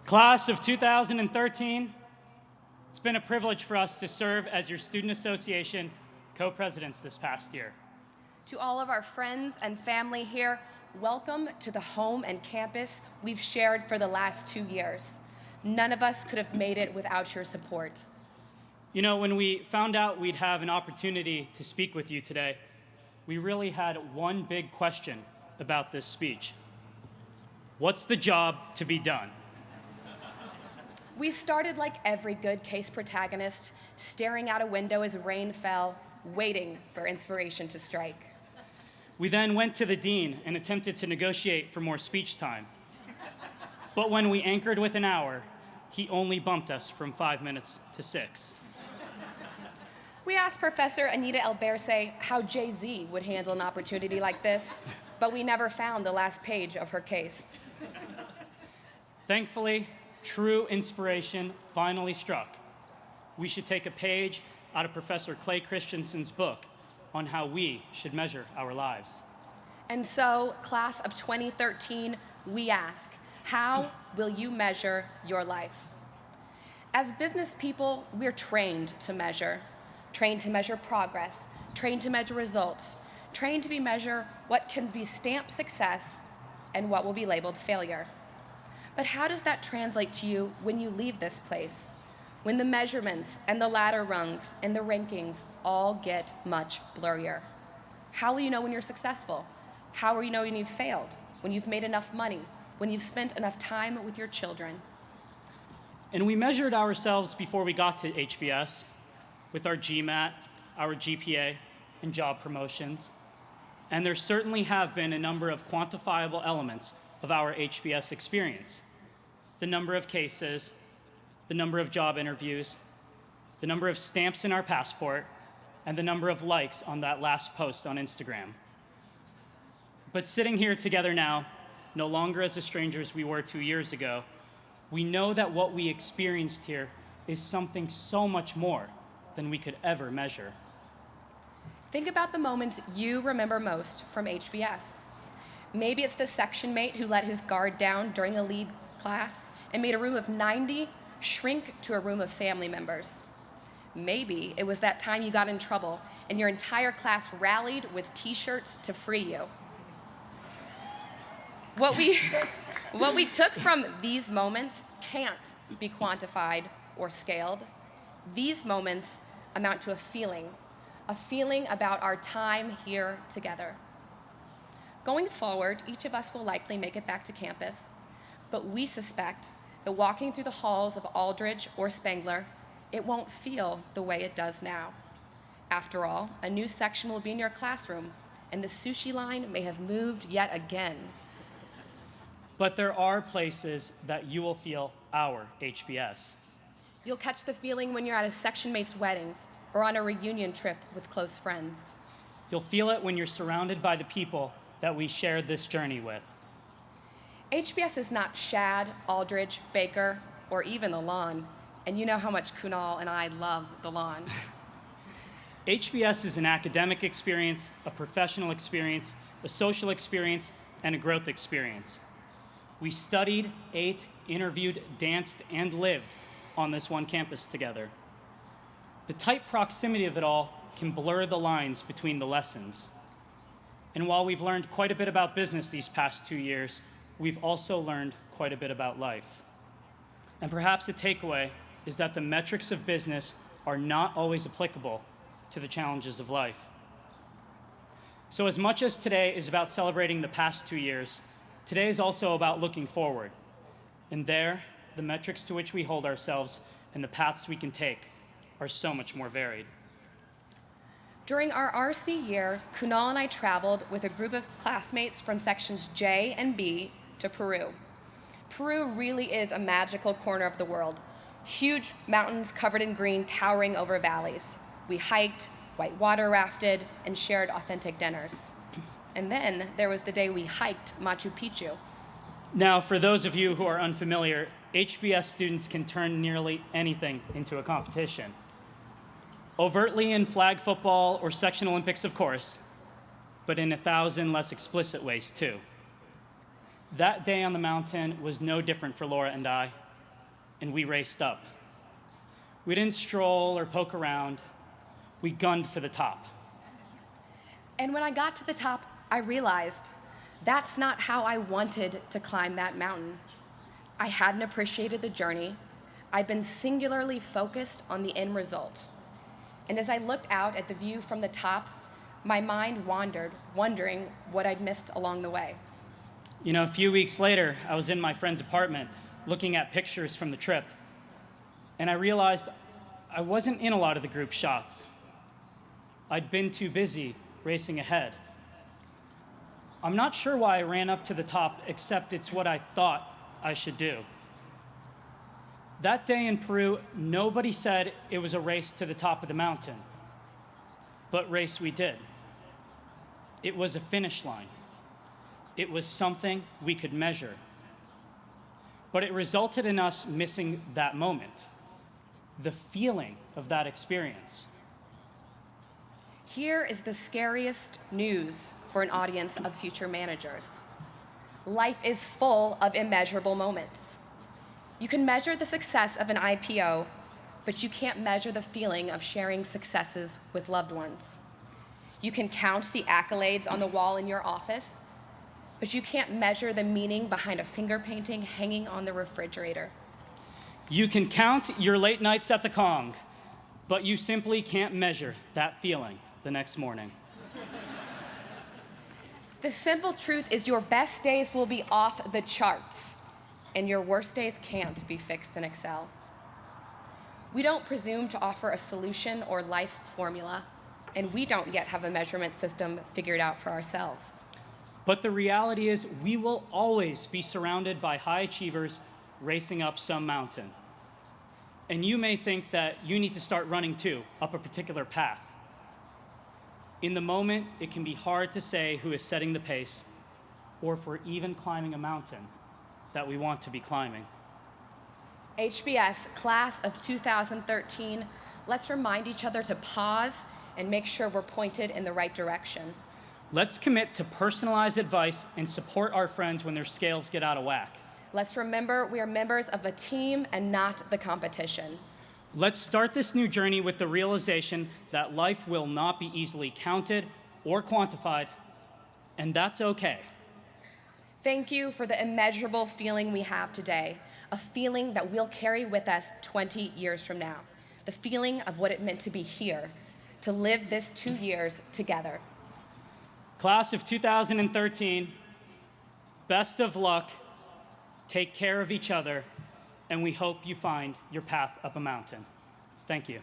Class of 2013, it's been a privilege for us to serve as your Student Association co-presidents this past year. To all of our friends and family here, welcome to the home and campus we've shared for the last 2 years. None of us could have made it without your support. You know, when we found out we'd have an opportunity to speak with you today, we really had one big question about this speech. What's the job to be done? We started like every good case protagonist, staring out a window as rain fell, waiting for inspiration to strike. We then went to the dean and attempted to negotiate for more speech time. But when we anchored with an hour, he only bumped us from 5 minutes to 6. We asked Professor Anita Alberse how Jay-Z would handle an opportunity like this, but we never found the last page of her case. Thankfully, true inspiration finally struck. We should take a page out of Professor Clay Christensen's book on how we should measure our lives. And so, class of 2013, we ask, how will you measure your life? As business people, we're trained to measure progress, trained to measure results, trained to measure what can be stamped success and what will be labeled failure. But how does that translate to you when you leave this place? When the measurements and the ladder rungs and the rankings all get much blurrier? How will you know when you're successful? How will you know when you've failed? When you've made enough money? When you've spent enough time with your children? And we measured ourselves before we got to HBS with our GMAT, our GPA, and job promotions. And there certainly have been a number of quantifiable elements of our HBS experience. The number of cases, the number of job interviews, the number of stamps in our passport, and the number of likes on that last post on Instagram. But sitting here together now, no longer as the strangers we were 2 years ago, we know that what we experienced here is something so much more than we could ever measure. Think about the moments you remember most from HBS. Maybe it's the section mate who let his guard down during a lead class and made a room of 90 shrink to a room of family members. Maybe it was that time you got in trouble and your entire class rallied with t-shirts to free you. What we took from these moments can't be quantified or scaled. These moments amount to a feeling about our time here together. Going forward, each of us will likely make it back to campus, but we suspect that walking through the halls of Aldridge or Spangler, it won't feel the way it does now. After all, a new section will be in your classroom, and the sushi line may have moved yet again. But there are places that you will feel our HBS. You'll catch the feeling when you're at a section mate's wedding or on a reunion trip with close friends. You'll feel it when you're surrounded by the people that we shared this journey with. HBS is not Shad, Aldridge, Baker, or even the lawn. And you know how much Kunal and I love the lawn. HBS is an academic experience, a professional experience, a social experience, and a growth experience. We studied, ate, interviewed, danced, and lived on this one campus together. The tight proximity of it all can blur the lines between the lessons. And while we've learned quite a bit about business these past 2 years, we've also learned quite a bit about life. And perhaps the takeaway is that the metrics of business are not always applicable to the challenges of life. So as much as today is about celebrating the past 2 years, today is also about looking forward. And there, the metrics to which we hold ourselves and the paths we can take are so much more varied. During our RC year, Kunal and I traveled with a group of classmates from sections J and B to Peru. Peru really is a magical corner of the world. Huge mountains covered in green towering over valleys. We hiked, whitewater rafted, and shared authentic dinners. And then there was the day we hiked Machu Picchu. Now, for those of you who are unfamiliar, HBS students can turn nearly anything into a competition. Overtly in flag football or section Olympics, of course, but in 1,000 less explicit ways, too. That day on the mountain was no different for Laura and I, and we raced up. We didn't stroll or poke around. We gunned for the top. And when I got to the top, I realized that's not how I wanted to climb that mountain. I hadn't appreciated the journey. I'd been singularly focused on the end result. And as I looked out at the view from the top, my mind wandered, wondering what I'd missed along the way. You know, a few weeks later, I was in my friend's apartment looking at pictures from the trip, and I realized I wasn't in a lot of the group shots. I'd been too busy racing ahead. I'm not sure why I ran up to the top, except it's what I thought I should do. That day in Peru, nobody said it was a race to the top of the mountain, but race we did. It was a finish line. It was something we could measure. But it resulted in us missing that moment, the feeling of that experience. Here is the scariest news for an audience of future managers. Life is full of immeasurable moments. You can measure the success of an IPO, but you can't measure the feeling of sharing successes with loved ones. You can count the accolades on the wall in your office, but you can't measure the meaning behind a finger painting hanging on the refrigerator. You can count your late nights at the Kong, but you simply can't measure that feeling the next morning. The simple truth is your best days will be off the charts, and your worst days can't be fixed in Excel. We don't presume to offer a solution or life formula, and we don't yet have a measurement system figured out for ourselves. But the reality is we will always be surrounded by high achievers racing up some mountain. And you may think that you need to start running too, up a particular path. In the moment, it can be hard to say who is setting the pace, or if we're even climbing a mountain that we want to be climbing. HBS, class of 2013, let's remind each other to pause and make sure we're pointed in the right direction. Let's commit to personalized advice and support our friends when their scales get out of whack. Let's remember we are members of a team and not the competition. Let's start this new journey with the realization that life will not be easily counted or quantified, and that's okay. Thank you for the immeasurable feeling we have today, a feeling that we'll carry with us 20 years from now, the feeling of what it meant to be here, to live this 2 years together. Class of 2013, best of luck, take care of each other, and we hope you find your path up a mountain. Thank you.